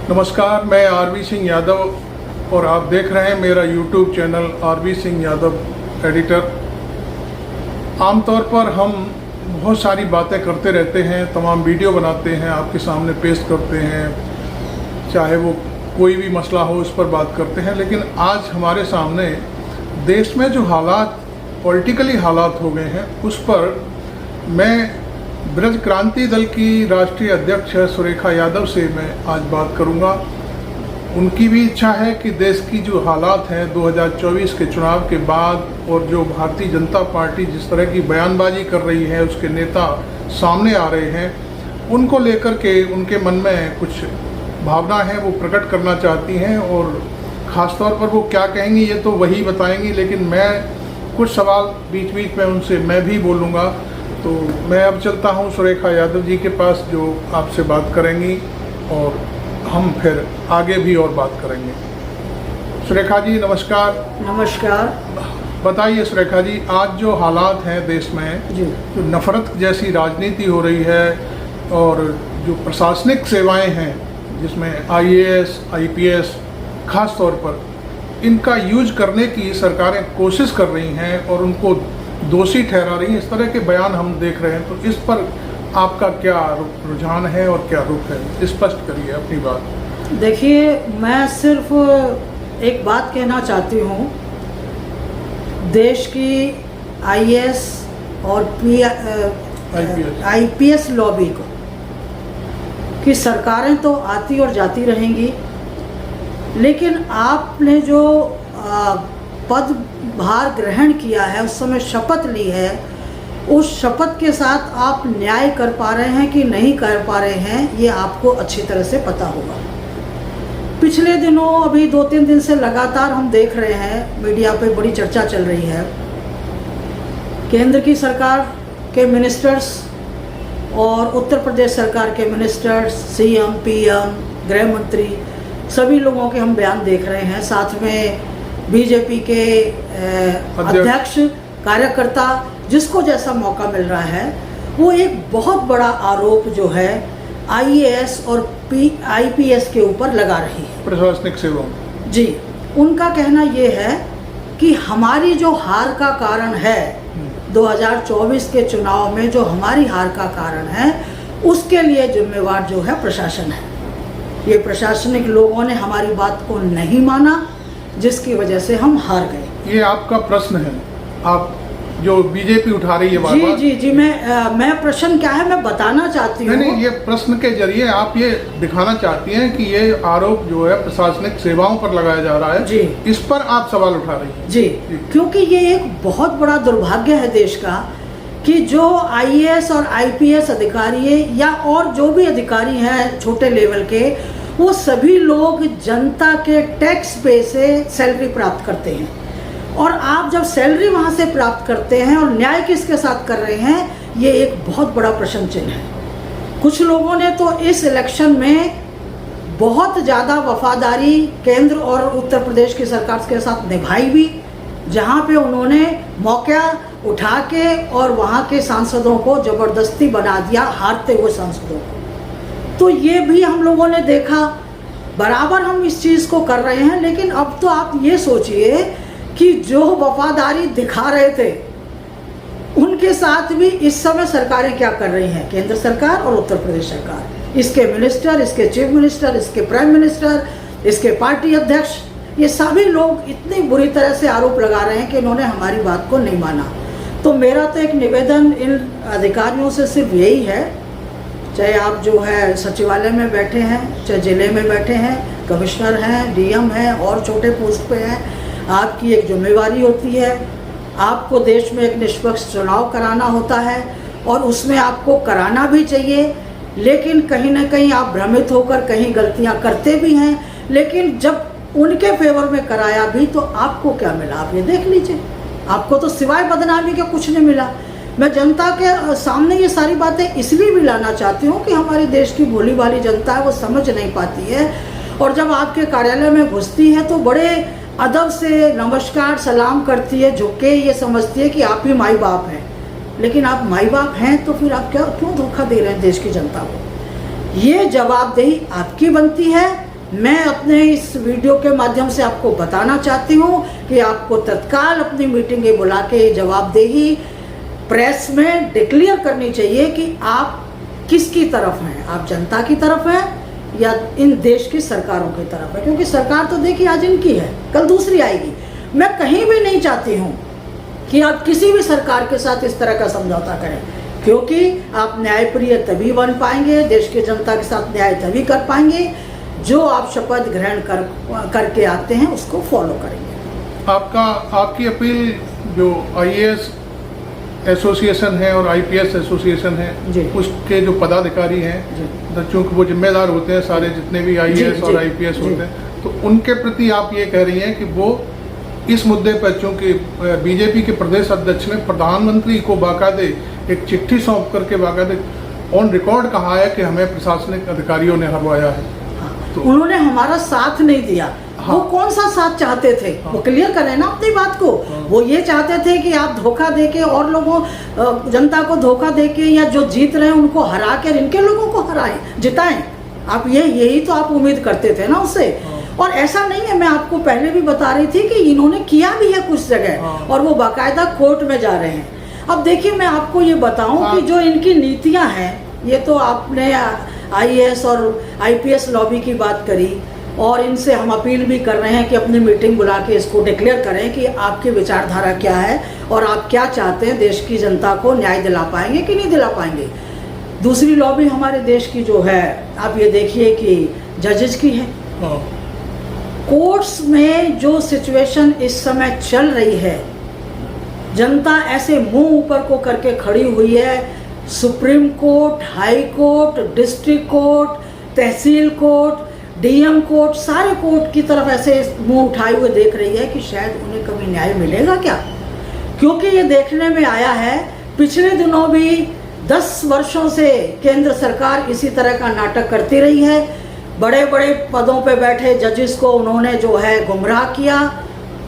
नमस्कार, मैं आरवी सिंह यादव और आप देख रहे हैं मेरा YouTube channel RV Singh Yadav editor. आमतौर पर हम बहुत सारी बातें करते रहते हैं, तमाम वीडियो बनाते हैं, आपके सामने पेश करते हैं, चाहे वो कोई भी मसला हो उस पर बात करते हैं। लेकिन आज हमारे सामने देश में जो हालात, पॉलिटिकली हालात हो गए हैं, उस पर मैं ब्रज क्रांति दल की राष्ट्रीय अध्यक्ष सुरेखा यादव से मैं आज बात करूंगा। उनकी भी इच्छा है कि देश की जो हालात हैं 2024 के चुनाव के बाद और जो भारतीय जनता पार्टी जिस तरह की बयानबाजी कर रही है, उसके नेता सामने आ रहे हैं, उनको लेकर के उनके मन में कुछ भावना है, वो प्रकट करना चाहती हैं। और ख़ास तौर पर वो क्या कहेंगी ये तो वही बताएंगी, लेकिन मैं कुछ सवाल बीच बीच में उनसे मैं भी बोलूँगा। तो मैं अब चलता हूं सुरेखा यादव जी के पास, जो आपसे बात करेंगी और हम फिर आगे भी और बात करेंगे। सुरेखा जी नमस्कार। नमस्कार। बताइए सुरेखा जी, आज जो हालात हैं देश में, जो नफरत जैसी राजनीति हो रही है और जो प्रशासनिक सेवाएं हैं जिसमें IAS, IPS खास तौर पर, इनका यूज करने की सरकारें कोशिश कर रही हैं और उनको दोषी ठहरा रही हैं, इस तरह के बयान हम देख रहे हैं। तो इस पर आपका क्या रुझान है और क्या रुख है, स्पष्ट करिए अपनी बात। देखिए, मैं सिर्फ एक बात कहना चाहती हूँ, देश की IAS और IPS लॉबी को, कि सरकारें तो आती और जाती रहेंगी, लेकिन आपने जो पदभार ग्रहण किया है, उस समय शपथ ली है, उस शपथ के साथ आप न्याय कर पा रहे हैं कि नहीं कर पा रहे हैं, ये आपको अच्छी तरह से पता होगा। पिछले दिनों, अभी 2-3 दिन से लगातार हम देख रहे हैं, मीडिया पे बड़ी चर्चा चल रही है, केंद्र की सरकार के मिनिस्टर्स और उत्तर प्रदेश सरकार के मिनिस्टर्स, CM, PM, गृह मंत्री, सभी लोगों के हम बयान देख रहे हैं। साथ में बीजेपी के अध्यक्ष, कार्यकर्ता, जिसको जैसा मौका मिल रहा है, वो एक बहुत बड़ा आरोप जो है IAS और IPS के ऊपर लगा रही है, प्रशासनिक सेवाओं। जी, उनका कहना ये है कि हमारी जो हार का कारण है, 2024 के चुनाव में जो हमारी हार का कारण है, उसके लिए जिम्मेवार जो है प्रशासन है। ये प्रशासनिक लोगों ने हमारी बात को नहीं माना, जिसकी वजह से हम हार गए। ये आपका प्रश्न है, आप जो बीजेपी उठा रही है बार-बार। जी, मैं प्रश्न क्या है मैं बताना चाहती हूँ। नहीं, ये प्रश्न के जरिए आप ये दिखाना चाहती हैं कि ये आरोप जो है प्रशासनिक सेवाओं पर लगाया जा रहा है जी, इस पर आप सवाल उठा रही हैं। जी, क्योंकि ये एक बहुत बड़ा दुर्भाग्य है देश का कि जो IAS और IPS अधिकारी या और जो भी अधिकारी हैं छोटे लेवल के, वो सभी लोग जनता के टैक्स पे से सैलरी प्राप्त करते हैं। और आप जब सैलरी वहाँ से प्राप्त करते हैं और न्याय किसके साथ कर रहे हैं, ये एक बहुत बड़ा प्रश्न चिन्ह है। कुछ लोगों ने तो इस इलेक्शन में बहुत ज़्यादा वफादारी केंद्र और उत्तर प्रदेश की सरकार के साथ निभाई भी, जहाँ पे उन्होंने मौका उठा के और वहाँ के सांसदों को ज़बरदस्ती बना दिया, हारते हुए सांसदों को। तो ये भी हम लोगों ने देखा, बराबर हम इस चीज़ को कर रहे हैं। लेकिन अब तो आप ये सोचिए कि जो वफादारी दिखा रहे थे, उनके साथ भी इस समय सरकारें क्या कर रही हैं, केंद्र सरकार और उत्तर प्रदेश सरकार, इसके मिनिस्टर, इसके चीफ मिनिस्टर, इसके प्राइम मिनिस्टर, इसके पार्टी अध्यक्ष, ये सभी लोग इतनी बुरी तरह से आरोप लगा रहे हैं कि इन्होंने हमारी बात को नहीं माना। तो मेरा तो एक निवेदन इन अधिकारियों से सिर्फ यही है, चाहे आप जो है सचिवालय में बैठे हैं, चाहे जिले में बैठे हैं, कमिश्नर हैं, DM हैं और छोटे पोस्ट पे हैं, आपकी एक जिम्मेवारी होती है। आपको देश में एक निष्पक्ष चुनाव कराना होता है और उसमें आपको कराना भी चाहिए, लेकिन कहीं ना कहीं आप भ्रमित होकर कहीं गलतियां करते भी हैं। लेकिन जब उनके फेवर में कराया भी तो आपको क्या मिला, आप ये देख लीजिए, आपको तो सिवाय बदनामी के कुछ नहीं मिला। मैं जनता के सामने ये सारी बातें इसलिए भी लाना चाहती हूँ कि हमारे देश की भोली भाली जनता है, वो समझ नहीं पाती है, और जब आपके कार्यालय में घुसती है तो बड़े अदब से नमस्कार सलाम करती है, झुक के ये समझती है कि आप ही माई बाप हैं। लेकिन आप माई बाप हैं तो फिर आप क्यों धोखा दे रहे हैं देश की जनता को? ये जवाबदेही आपकी बनती है मैं अपने इस वीडियो के माध्यम से आपको बताना चाहती हूँ कि आपको तत्काल अपनी मीटिंगें बुला के जवाबदेही प्रेस में डिक्लेयर करनी चाहिए कि आप किसकी तरफ हैं, आप जनता की तरफ हैं या इन देश की सरकारों की तरफ है। क्योंकि सरकार तो देखिए आज इनकी है, कल दूसरी आएगी। मैं कहीं भी नहीं चाहती हूँ कि आप किसी भी सरकार के साथ इस तरह का समझौता करें, क्योंकि आप न्यायप्रिय तभी बन पाएंगे, देश की जनता के साथ न्याय तभी कर पाएंगे जो आप शपथ ग्रहण करके आते हैं उसको फॉलो करेंगे। आपकी अपील जो आईएएस एसोसिएशन है और आईपीएस एसोसिएशन है उसके जो पदाधिकारी हैं, चूँकि वो जिम्मेदार होते हैं सारे जितने भी आईएएस और आईपीएस होते हैं, तो उनके प्रति आप ये कह रही हैं कि वो इस मुद्दे पर, चूँकि बीजेपी के प्रदेश अध्यक्ष ने प्रधानमंत्री को बाकायदे एक चिट्ठी सौंप करके बाकायदे ऑन रिकॉर्ड कहा है कि हमें प्रशासनिक अधिकारियों ने हरवाया है। तो उन्होंने हमारा साथ नहीं दिया। वो कौन सा साथ चाहते थे? वो क्लियर करें ना अपनी बात को। वो ये चाहते थे कि आप धोखा देके और लोगों जनता को धोखा देके या जो जीत रहे हैं उनको हरा कर इनके लोगों को हराएं, जिताएं। आप यही तो आप उम्मीद करते थे ना उससे। और ऐसा नहीं है, मैं आपको पहले भी बता रही थी कि इन्होंने किया भी है कुछ जगह और वो बाकायदा कोर्ट में जा रहे हैं। अब देखिए मैं आपको ये बताऊं कि जो इनकी नीतियां हैं, ये तो आपने आईएएस और आईपीएस लॉबी की बात करी और इनसे हम अपील भी कर रहे हैं कि अपनी मीटिंग बुला के इसको डिक्लेयर करें कि आपकी विचारधारा क्या है और आप क्या चाहते हैं, देश की जनता को न्याय दिला पाएंगे कि नहीं दिला पाएंगे। दूसरी लॉबी हमारे देश की जो है, आप ये देखिए कि जजेस की है। कोर्ट्स में जो सिचुएशन इस समय चल रही है, जनता ऐसे मुंह ऊपर को करके खड़ी हुई है। Supreme court, high court, district court, तहसील कोर्ट, डीएम कोर्ट, सारे कोर्ट की तरफ ऐसे मुंह उठाए हुए देख रही है कि शायद उन्हें कभी न्याय मिलेगा क्या। क्योंकि ये देखने में आया है, पिछले दिनों भी 10 वर्षों से केंद्र सरकार इसी तरह का नाटक करती रही है। बड़े बड़े पदों पे बैठे जजेस को उन्होंने जो है गुमराह किया,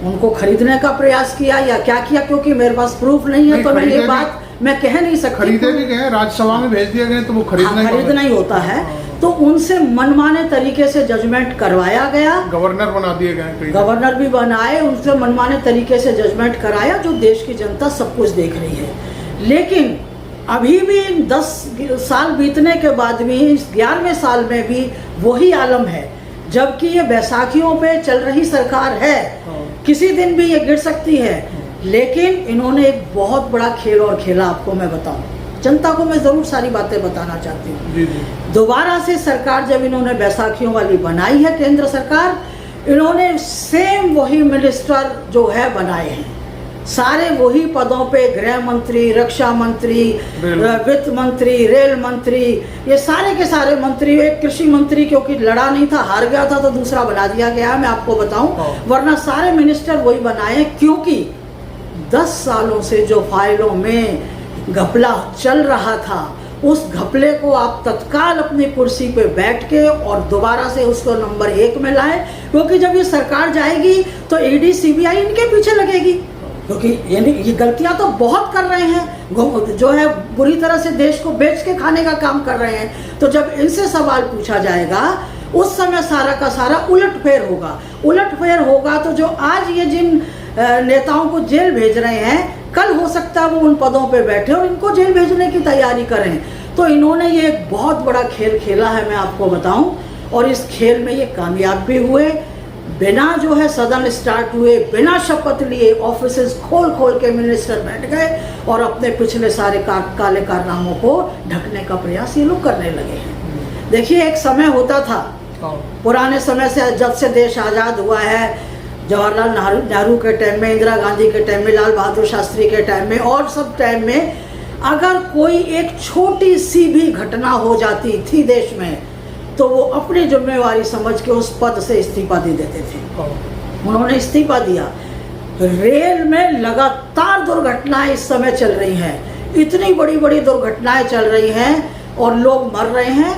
उनको खरीदने का प्रयास किया या क्या किया, क्योंकि मेरे पास प्रूफ नहीं है तो मैं ये बात मैं कह नहीं सकती। खरीदे भी गए, राज्यसभा में भेज दिए गए, तो वो खरीदना ही होता है। तो उनसे मनमाने तरीके से जजमेंट करवाया गया। गवर्नर बना दिए गए, गवर्नर भी बनाए, उनसे मनमाने तरीके से जजमेंट कराया, जो देश की जनता सब कुछ देख रही है। लेकिन अभी भी 10 साल बीतने के बाद भी, इस 11वें साल में भी वही आलम है, जबकि ये बैसाखियों पे चल रही सरकार है। किसी दिन भी ये गिर सकती है। लेकिन इन्होंने एक बहुत बड़ा खेल और खेला, आपको मैं बताऊं, जनता को मैं जरूर सारी बातें बताना चाहती हूँ। दोबारा से सरकार जब इन्होंने बैसाखियों वाली बनाई है केंद्र सरकार, इन्होंने सेम वही मिनिस्टर जो है बनाए हैं, सारे वही पदों पे, गृह मंत्री, रक्षा मंत्री, वित्त मंत्री, रेल मंत्री, ये सारे के सारे मंत्री। एक कृषि मंत्री क्योंकि लड़ा नहीं था, हार गया था, तो दूसरा बना दिया गया, मैं आपको बताऊं। वरना सारे मिनिस्टर वही बनाए, क्योंकि 10 सालों से जो फाइलों में घपला चल रहा था, उस घपले को आप तत्काल अपनी कुर्सी पे बैठ के और दोबारा से उसको नंबर 1 में लाएं। क्योंकि जब ये सरकार जाएगी तो ईडी सीबीआई इनके पीछे लगेगी, क्योंकि ये गलतियां तो बहुत कर रहे हैं, जो है बुरी तरह से देश को बेच के खाने का काम कर रहे हैं। तो जब इनसे सवाल पूछा जाएगा, उस समय सारा का सारा उलटफेर होगा। उलटफेर होगा तो जो आज ये जिन नेताओं को जेल भेज रहे हैं, कल हो सकता है वो उन पदों पे बैठे और इनको जेल भेजने की तैयारी करें। तो इन्होंने ये एक बहुत बड़ा खेल खेला है, मैं आपको बताऊं, और इस खेल में ये कामयाब भी हुए। बिना जो है सदन स्टार्ट हुए, बिना शपथ लिए, ऑफिसेज खोल खोल के मिनिस्टर बैठ गए और अपने पिछले सारे काले कारनामों को ढकने का प्रयास ये लोग करने लगे हैं। देखिए, एक समय होता था, पुराने समय से, जब से देश आज़ाद हुआ है, जवाहरलाल नेहरू के टाइम में, इंदिरा गांधी के टाइम में, लाल बहादुर शास्त्री के टाइम में और सब टाइम में, अगर कोई एक छोटी सी भी घटना हो जाती थी देश में, तो वो अपनी जिम्मेवारी समझ के उस पद से इस्तीफा दे देते थे। उन्होंने इस्तीफा दिया। रेल में लगातार दुर्घटनाएं इस समय चल रही हैं, इतनी बड़ी बड़ी दुर्घटनाएं चल रही हैं और लोग मर रहे हैं।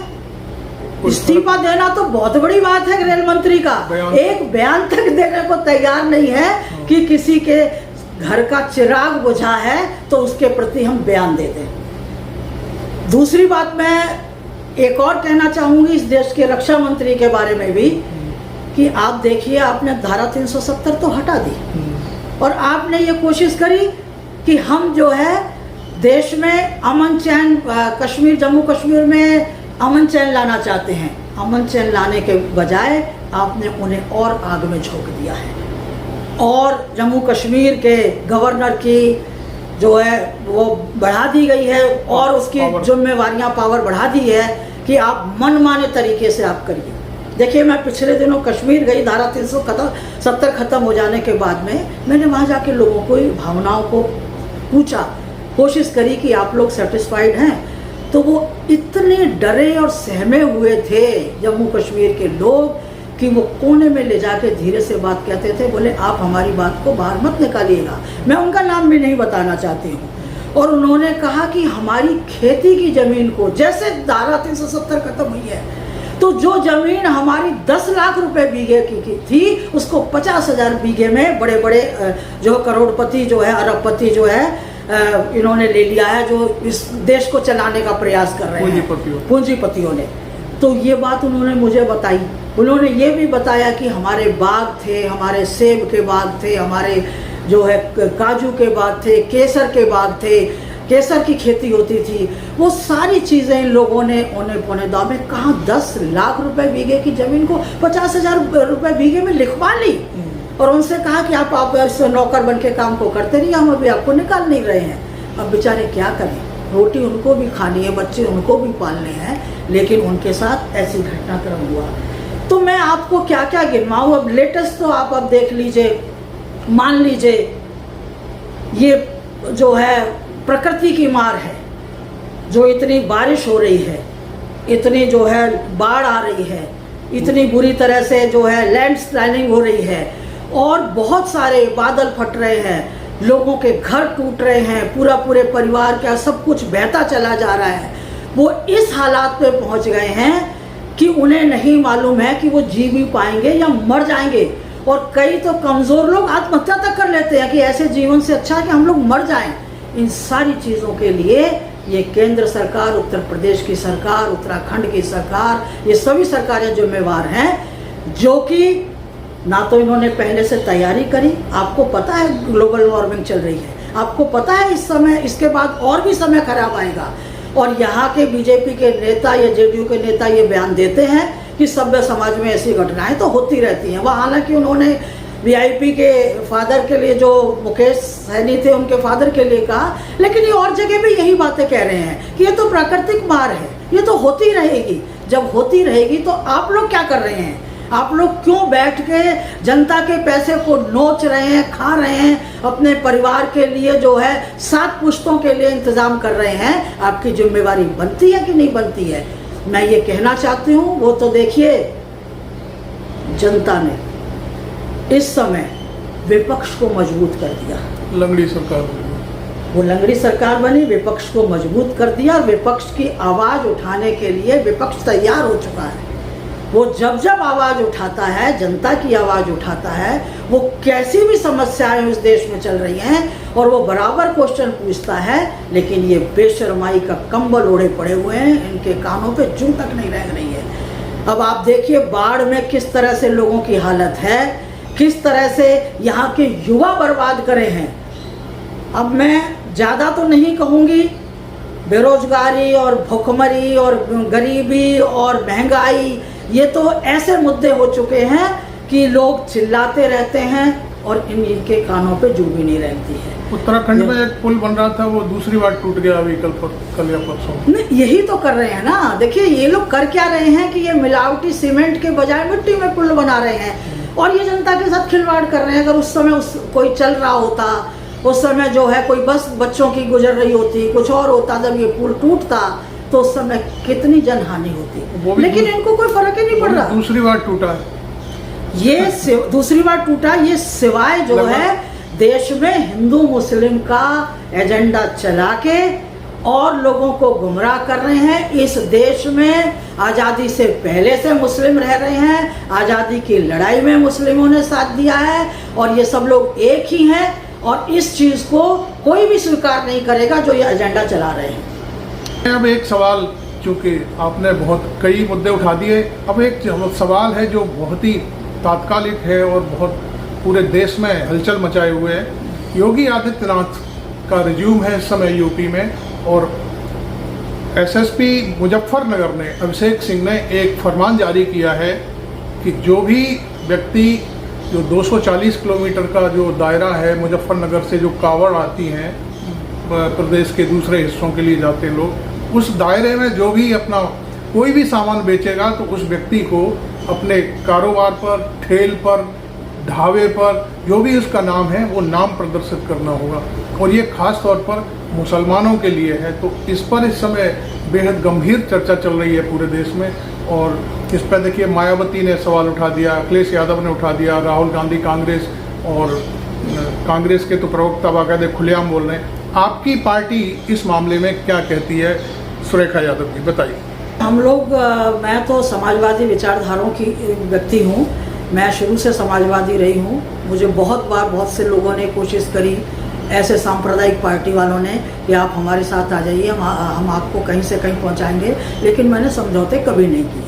इस्तीफा देना तो बहुत बड़ी बात है रेल मंत्री का, एक बयान तक देने को तैयार नहीं है कि किसी के घर का चिराग बुझा है तो उसके प्रति हम बयान दे दें। दूसरी बात मैं एक और कहना चाहूँगी इस देश के रक्षा मंत्री के बारे में भी कि आप देखिए, आपने धारा 370 तो हटा दी और आपने ये कोशिश करी कि हम जो है देश में अमन चैन, कश्मीर, जम्मू कश्मीर में अमन चैन लाना चाहते हैं। अमन चैन लाने के बजाय आपने उन्हें और आग में झोंक दिया है और जम्मू कश्मीर के गवर्नर की जो है वो बढ़ा दी गई है और उसकी जिम्मेवारियां, पावर बढ़ा दी है कि आप मनमाने तरीके से आप करिए। देखिए, मैं पिछले दिनों कश्मीर गई, धारा 370 खत्म हो जाने के बाद में मैंने वहाँ जाके लोगों को भावनाओं को पूछा, कोशिश करी कि आप लोग सेटिस्फाइड हैं, तो वो इतने डरे और सहमे हुए थे जम्मू कश्मीर के लोग कि वो कोने में ले जाके धीरे से बात कहते थे, बोले आप हमारी बात को बाहर मत निकालिएगा। मैं उनका नाम भी नहीं बताना चाहती हूँ। और उन्होंने कहा कि हमारी खेती की ज़मीन को, जैसे धारा 370 खत्म हुई है तो जो ज़मीन हमारी 10 लाख रुपए बीघे की थी उसको 50,000 बीघे में बड़े बड़े जो करोड़पति जो है, अरबपति जो है, इन्होंने ले लिया है, जो इस देश को चलाने का प्रयास कर रहे हैं पूंजीपतियों ने। तो ये बात उन्होंने मुझे बताई। उन्होंने ये भी बताया कि हमारे बाग थे, हमारे सेब के बाग थे, हमारे जो है काजू के बाग थे, केसर के बाग थे, केसर की खेती होती थी। वो सारी चीज़ें इन लोगों ने औने पौने दाव में, कहाँ 10 लाख रुपए बीघे की ज़मीन को 50,000 रुपए बीघे में लिखवा ली और उनसे कहा कि आप इस नौकर बन के काम को करते रहिए, हम अभी आपको निकाल नहीं रहे हैं। अब बेचारे क्या करें, रोटी उनको भी खानी है, बच्चे उनको भी पालने हैं, लेकिन उनके साथ ऐसी घटनाक्रम हुआ। तो मैं आपको क्या क्या गिनवाऊँ, अब लेटेस्ट तो आप अब देख लीजिए, मान लीजिए ये जो है प्रकृति की मार है, जो इतनी बारिश हो रही है, इतनी जो है बाढ़ आ रही है, इतनी बुरी तरह से जो है लैंडस्लाइडिंग हो रही है और बहुत सारे बादल फट रहे हैं, लोगों के घर टूट रहे हैं, पूरे परिवार का सब कुछ बहता चला जा रहा है। वो इस हालात पे पहुंच गए हैं कि उन्हें नहीं मालूम है कि वो जी भी पाएंगे या मर जाएंगे। और कई तो कमज़ोर लोग आत्महत्या तक कर लेते हैं कि ऐसे जीवन से अच्छा है कि हम लोग मर जाएं। इन सारी चीज़ों के लिए ये केंद्र सरकार, उत्तर प्रदेश की सरकार, उत्तराखंड की सरकार, ये सभी सरकारें जिम्मेवार हैं, जो कि ना तो इन्होंने पहले से तैयारी करी। आपको पता है ग्लोबल वार्मिंग चल रही है, आपको पता है इस समय, इसके बाद और भी समय खराब आएगा। और यहाँ के बीजेपी के नेता या जेडीयू के नेता ये बयान देते हैं कि सभ्य समाज में ऐसी घटनाएं तो होती रहती हैं। वह हालांकि उन्होंने वीआईपी के फादर के लिए, जो मुकेश सहनी थे उनके फादर के लिए कहा, लेकिन ये और जगह भी यही बातें कह रहे हैं कि ये तो प्राकृतिक मार है, ये तो होती रहेगी। जब होती रहेगी तो आप लोग क्या कर रहे हैं? आप लोग क्यों बैठ के जनता के पैसे को नोच रहे हैं, खा रहे हैं, अपने परिवार के लिए जो है 7 पुश्तों के लिए इंतजाम कर रहे हैं? आपकी जिम्मेवारी बनती है कि नहीं बनती है? मैं ये कहना चाहती हूँ, वो तो देखिए जनता ने इस समय विपक्ष को मजबूत कर दिया। लंगड़ी सरकार बनी, वो लंगड़ी सरकार बनी, विपक्ष को मजबूत कर दिया। विपक्ष की आवाज़ उठाने के लिए विपक्ष तैयार हो चुका है। वो जब आवाज़ उठाता है, जनता की आवाज़ उठाता है, वो कैसी भी समस्याएं उस देश में चल रही हैं और वो बराबर क्वेश्चन पूछता है, लेकिन ये बेशर्माई का कंबल ओढ़े पड़े हुए हैं, इनके कानों पे जूं तक नहीं रह रही है। अब आप देखिए बाढ़ में किस तरह से लोगों की हालत है, किस तरह से यहाँ के युवा बर्बाद करे हैं। अब मैं ज़्यादा तो नहीं कहूँगी, बेरोजगारी और भुखमरी और गरीबी और महंगाई, ये तो ऐसे मुद्दे हो चुके हैं कि लोग चिल्लाते रहते हैं और इनके कानों पे जू भी नहीं रहती है। उत्तराखंड में एक पुल बन रहा था, वो दूसरी बार टूट गया अभी कल या परसों। नहीं, यही तो कर रहे हैं ना। देखिए ये लोग कर क्या रहे हैं कि ये मिलावटी सीमेंट के बजाय मिट्टी में पुल बना रहे हैं और ये जनता के साथ खिलवाड़ कर रहे हैं। अगर उस समय कोई चल रहा होता, उस समय जो है कोई बस बच्चों की गुजर रही होती, कुछ और होता, जब ये पुल टूटता तो उस समय कितनी जनहानि होती, लेकिन इनको कोई फर्क ही नहीं पड़ रहा। दूसरी बार टूटा है ये दूसरी बार टूटा, ये सिवाय जो है देश में हिंदू मुस्लिम का एजेंडा चला के और लोगों को गुमराह कर रहे हैं। इस देश में आज़ादी से पहले से मुस्लिम रह रहे हैं, आज़ादी की लड़ाई में मुस्लिमों ने साथ दिया है और ये सब लोग एक ही हैं और इस चीज़ को कोई भी स्वीकार नहीं करेगा जो ये एजेंडा चला रहे हैं। अब एक सवाल चूँकि आपने बहुत कई मुद्दे उठा दिए, अब एक सवाल है जो बहुत ही तात्कालिक है और बहुत पूरे देश में हलचल मचाए हुए है। योगी आदित्यनाथ का रिज्यूम है इस समय यूपी में, और एसएसपी मुजफ्फरनगर ने अभिषेक सिंह ने एक फरमान जारी किया है कि जो भी व्यक्ति जो 240 किलोमीटर का जो दायरा है मुजफ्फरनगर से, जो कावड़ आती हैं प्रदेश के दूसरे हिस्सों के लिए जाते हैं लोग, उस दायरे में जो भी अपना कोई भी सामान बेचेगा तो उस व्यक्ति को अपने कारोबार पर, ठेल पर, ढाबे पर, जो भी उसका नाम है वो नाम प्रदर्शित करना होगा। और ये खास तौर पर मुसलमानों के लिए है। तो इस पर इस समय बेहद गंभीर चर्चा चल रही है पूरे देश में। और इस पर देखिए मायावती ने सवाल उठा दिया, अखिलेश यादव ने उठा दिया, राहुल गांधी कांग्रेस, और कांग्रेस के तो प्रवक्ता बाकायदे खुलेआम बोल रहे हैं। आपकी पार्टी इस मामले में क्या कहती है? सुरेखा यादव जी बताइए। हम लोग मैं तो समाजवादी विचारधाराओं की व्यक्ति हूँ। मैं शुरू से समाजवादी रही हूँ। मुझे बहुत बार बहुत से लोगों ने कोशिश करी, ऐसे सांप्रदायिक पार्टी वालों ने, कि आप हमारे साथ आ जाइए, हम आपको कहीं से कहीं पहुँचाएंगे, लेकिन मैंने समझौते कभी नहीं किए।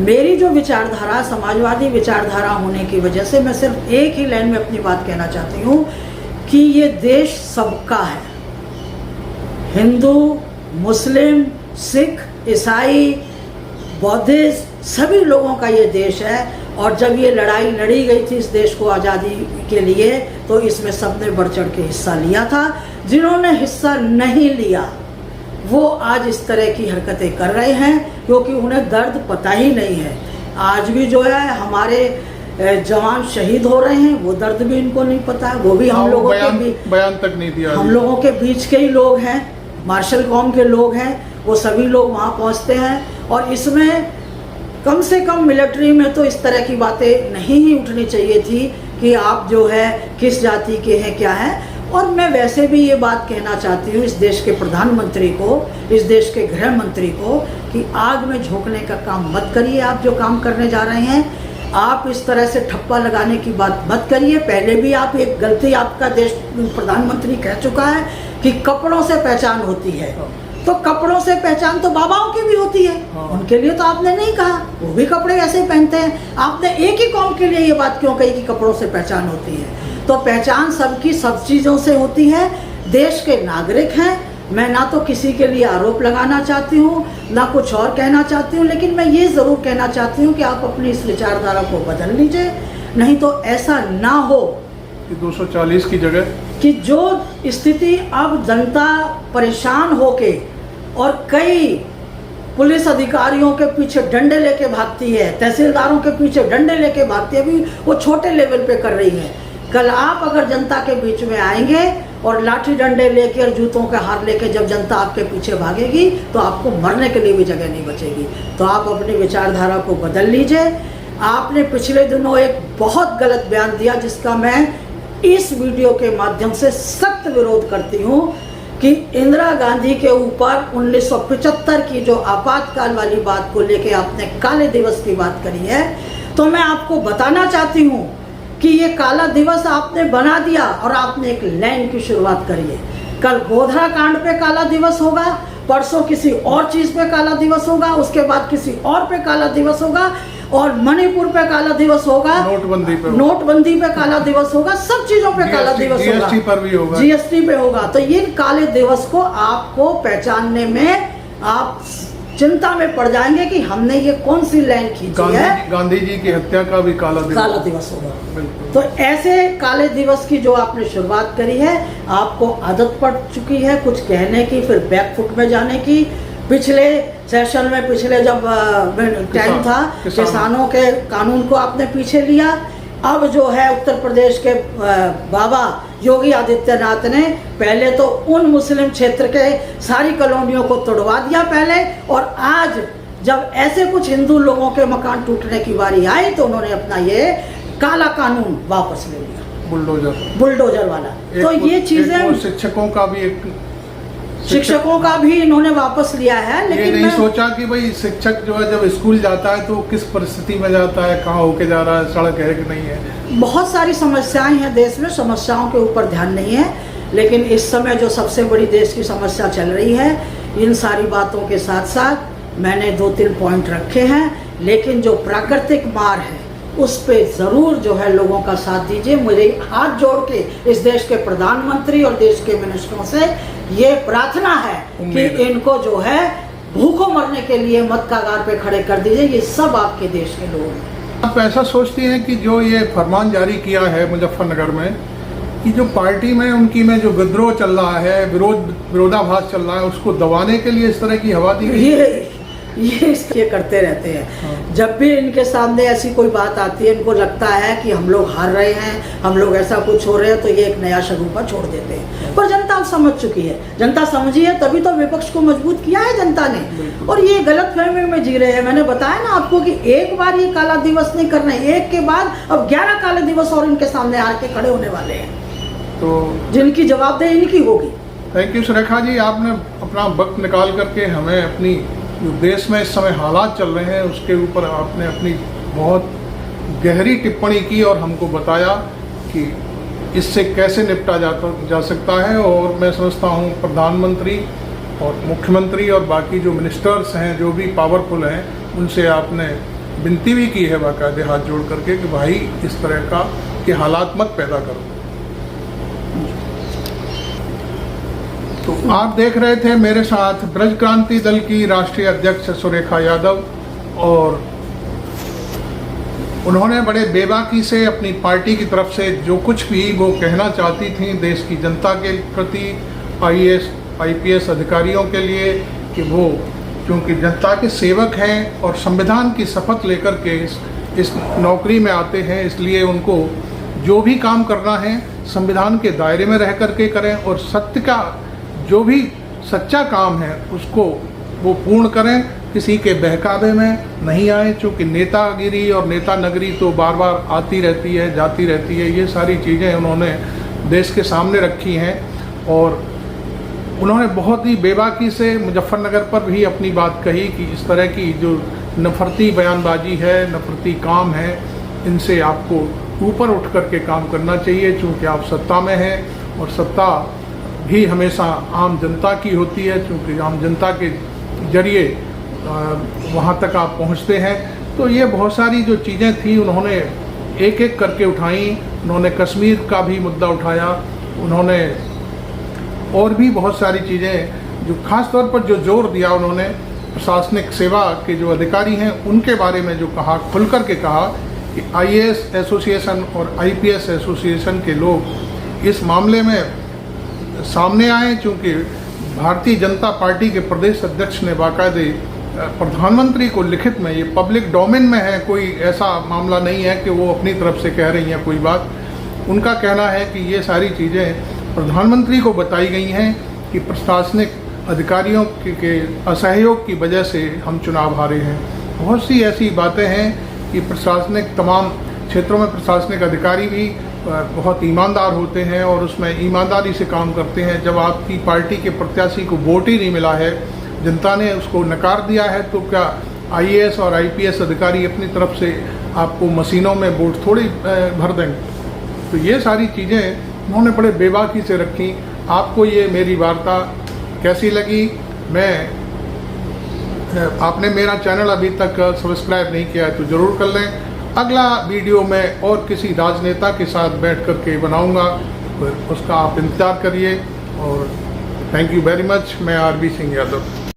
मेरी जो विचारधारा समाजवादी विचारधारा होने की वजह से मैं सिर्फ एक ही लाइन में अपनी बात कहना चाहती हूँ कि ये देश सबका है। हिंदू, मुस्लिम, सिख, ईसाई, बौद्धिस्ट, सभी लोगों का ये देश है। और जब ये लड़ाई लड़ी गई थी इस देश को आज़ादी के लिए, तो इसमें सबने बढ़ चढ़ के हिस्सा लिया था। जिन्होंने हिस्सा नहीं लिया वो आज इस तरह की हरकतें कर रहे हैं, क्योंकि उन्हें दर्द पता ही नहीं है। आज भी जो है हमारे जवान शहीद हो रहे हैं, वो दर्द भी इनको नहीं पता है। वो भी हम लोगों के बयान तक नहीं दिया। हम लोगों के बीच के ही लोग हैं, मार्शल कौम के लोग हैं, वो सभी लोग वहाँ पहुँचते हैं। और इसमें कम से कम मिलिट्री में तो इस तरह की बातें नहीं ही उठनी चाहिए थी कि आप जो है किस जाति के हैं, क्या है। और मैं वैसे भी ये बात कहना चाहती हूँ इस देश के प्रधानमंत्री को, इस देश के गृह मंत्री को, कि आग में झोंकने का काम मत करिए। आप जो काम करने जा रहे हैं, आप इस तरह से ठप्पा लगाने की बात मत करिए। पहले भी आप एक गलती आपका देश प्रधानमंत्री कह चुका है कि कपड़ों से पहचान होती है। तो कपड़ों से पहचान तो बाबाओं की भी होती है, उनके लिए तो आपने नहीं कहा, वो भी कपड़े ऐसे पहनते हैं। आपने एक ही कौम के लिए ये बात क्यों कही कि कपड़ों से पहचान होती है? तो पहचान सबकी सब चीज़ों से होती है। देश के नागरिक हैं। मैं ना तो किसी के लिए आरोप लगाना चाहती हूँ, ना कुछ और कहना चाहती हूँ, लेकिन मैं ये ज़रूर कहना चाहती हूँ कि आप अपनी इस विचारधारा को बदल लीजिए। नहीं तो ऐसा ना हो कि 240 की जगह कि जो स्थिति अब जनता परेशान होके और कई पुलिस अधिकारियों के पीछे डंडे लेके भागती है, तहसीलदारों के पीछे डंडे लेके भागती है, अभी वो छोटे लेवल पे कर रही है। कल आप अगर जनता के बीच में आएंगे और लाठी डंडे लेके और जूतों के हार लेके जब जनता आपके पीछे भागेगी तो आपको मरने के लिए भी जगह नहीं बचेगी। तो आप अपनी विचारधारा को बदल लीजिए। आपने पिछले दिनों एक बहुत गलत बयान दिया जिसका मैं इस वीडियो के माध्यम से सख्त विरोध करती हूँ कि इंदिरा गांधी के ऊपर 1975 की जो आपातकाल वाली बात को लेके आपने काले दिवस की बात करी है। तो मैं आपको बताना चाहती हूँ कि ये काला दिवस आपने बना दिया और आपने एक लाइन की शुरुआत करी है। कल गोधरा कांड पे काला दिवस होगा, परसों किसी और चीज़ पे काला दिवस होगा, उसके बाद किसी और पे काला दिवस होगा, और मणिपुर पे काला दिवस होगा, नोटबंदी पे काला दिवस होगा, सब चीजों पे काला दिवस होगा, जीएसटी पर भी होगा, जीएसटी पे होगा। तो ये काले दिवस को आपको पहचानने में आप चिंता में पड़ जाएंगे कि हमने ये कौन सी लाइन खींची है। गांधी जी की हत्या का भी काला दिवस होगा। तो ऐसे काले दिवस की जो आपने शुरुआत करी है, आपको आदत पड़ चुकी है कुछ कहने की, फिर बैकफुट में जाने की। पिछले सेशन में, पिछले जब टाइम था, किसानों के कानून को आपने पीछे लिया। अब जो है उत्तर प्रदेश के बाबा योगी आदित्यनाथ ने पहले तो उन मुस्लिम क्षेत्र के सारी कॉलोनियों को तोड़वा दिया पहले, और आज जब ऐसे कुछ हिंदू लोगों के मकान टूटने की बारी आई तो उन्होंने अपना ये काला कानून वापस ले लिया, बुलडोजर वाला। तो ये चीजें शिक्षकों का भी इन्होंने वापस लिया है। लेकिन ये नहीं सोचा कि भाई शिक्षक जो है जब स्कूल जाता है तो किस परिस्थिति में जाता है, कहाँ होके जा रहा है, सड़क है कि नहीं है। बहुत सारी समस्याएं हैं देश में, समस्याओं के ऊपर ध्यान नहीं है। लेकिन इस समय जो सबसे बड़ी देश की समस्या चल रही है, इन सारी बातों के साथ साथ मैंने 2-3 पॉइंट रखे हैं, लेकिन जो प्राकृतिक मार है उस पे ज़रूर जो है लोगों का साथ दीजिए। मुझे हाथ जोड़ के इस देश के प्रधानमंत्री और देश के मिनिस्टरों से ये प्रार्थना है कि इनको जो है भूखों मरने के लिए मत कगार पे खड़े कर दीजिए। ये सब आपके देश के लोग हैं। आप ऐसा सोचती हैं कि जो ये फरमान जारी किया है मुजफ्फरनगर में कि जो पार्टी में उनकी में जो विद्रोह चल रहा है, विरोधाभास चल रहा है, उसको दबाने के लिए इस तरह की हवा दी गई? ये करते रहते हैं। जब भी इनके सामने ऐसी कोई बात आती है, इनको लगता है कि हम लोग हार रहे हैं, हम लोग ऐसा कुछ हो रहे हैं, तो ये एक नया शगुफा छोड़ देते हैं। पर जनता अब समझ चुकी है, जनता समझी है, तभी तो विपक्ष को मजबूत किया है जनता ने। और ये गलत फहमी में जी रहे हैं। मैंने बताया ना आपको कि एक बार ये काला दिवस नहीं करना है, एक के बाद अब 11 काले दिवस और इनके सामने आके खड़े होने वाले हैं, तो जिनकी जवाबदेही इनकी होगी। थैंक यू सुरेखा जी, आपने अपना वक्त निकाल करके हमें अपनी जो देश में इस समय हालात चल रहे हैं उसके ऊपर आपने अपनी बहुत गहरी टिप्पणी की और हमको बताया कि इससे कैसे निपटा जा सकता है। और मैं समझता हूँ प्रधानमंत्री और मुख्यमंत्री और बाकी जो मिनिस्टर्स हैं, जो भी पावरफुल हैं, उनसे आपने विनती भी की है बाकायदे हाथ जोड़ करके कि भाई इस तरह का के हालात मत पैदा करो। तो आप देख रहे थे मेरे साथ ब्रज क्रांति दल की राष्ट्रीय अध्यक्ष सुरेखा यादव, और उन्होंने बड़े बेबाकी से अपनी पार्टी की तरफ से जो कुछ भी वो कहना चाहती थी देश की जनता के प्रति, IAS IPS अधिकारियों के लिए, कि वो क्योंकि जनता के सेवक हैं और संविधान की शपथ लेकर के इस नौकरी में आते हैं, इसलिए उनको जो भी काम करना है संविधान के दायरे में रह करके करें और सत्य का जो भी सच्चा काम है उसको वो पूर्ण करें, किसी के बहकावे में नहीं आए। चूँकि नेतागिरी और नेता नगरी तो बार बार आती रहती है, जाती रहती है, ये सारी चीज़ें उन्होंने देश के सामने रखी हैं। और उन्होंने बहुत ही बेबाकी से मुजफ्फरनगर पर भी अपनी बात कही कि इस तरह की जो नफरती बयानबाजी है, नफरती काम है, इनसे आपको ऊपर उठ करके काम करना चाहिए। चूँकि आप सत्ता में हैं और सत्ता भी हमेशा आम जनता की होती है, क्योंकि आम जनता के जरिए वहाँ तक आप पहुँचते हैं। तो ये बहुत सारी जो चीज़ें थी उन्होंने एक एक करके उठाई। उन्होंने कश्मीर का भी मुद्दा उठाया, उन्होंने और भी बहुत सारी चीज़ें जो खास तौर पर जो जोर दिया, उन्होंने प्रशासनिक सेवा के जो अधिकारी हैं उनके बारे में जो कहा, खुल कर के कहा कि IAS एसोसिएशन और IPS एसोसिएशन के लोग इस मामले में सामने आए। चूँकि भारतीय जनता पार्टी के प्रदेश अध्यक्ष ने बाकायदे प्रधानमंत्री को लिखित में, ये पब्लिक डोमेन में है, कोई ऐसा मामला नहीं है कि वो अपनी तरफ से कह रही हैं कोई बात। उनका कहना है कि ये सारी चीज़ें प्रधानमंत्री को बताई गई हैं कि प्रशासनिक अधिकारियों के असहयोग की वजह से हम चुनाव हारे हैं। बहुत सी ऐसी बातें हैं कि प्रशासनिक तमाम क्षेत्रों में प्रशासनिक अधिकारी भी बहुत ईमानदार होते हैं और उसमें ईमानदारी से काम करते हैं। जब आपकी पार्टी के प्रत्याशी को वोट ही नहीं मिला है, जनता ने उसको नकार दिया है, तो क्या IAS और IPS अधिकारी अपनी तरफ से आपको मशीनों में वोट थोड़ी भर देंगे? तो ये सारी चीज़ें उन्होंने बड़े बेबाकी से रखी। आपको ये मेरी वार्ता कैसी लगी? आपने मेरा चैनल अभी तक सब्सक्राइब नहीं किया है तो ज़रूर कर लें। अगला वीडियो मैं और किसी राजनेता के साथ बैठ कर के बनाऊँगा, उसका आप इंतज़ार करिए। और थैंक यू वेरी मच। मैं RB सिंह यादव।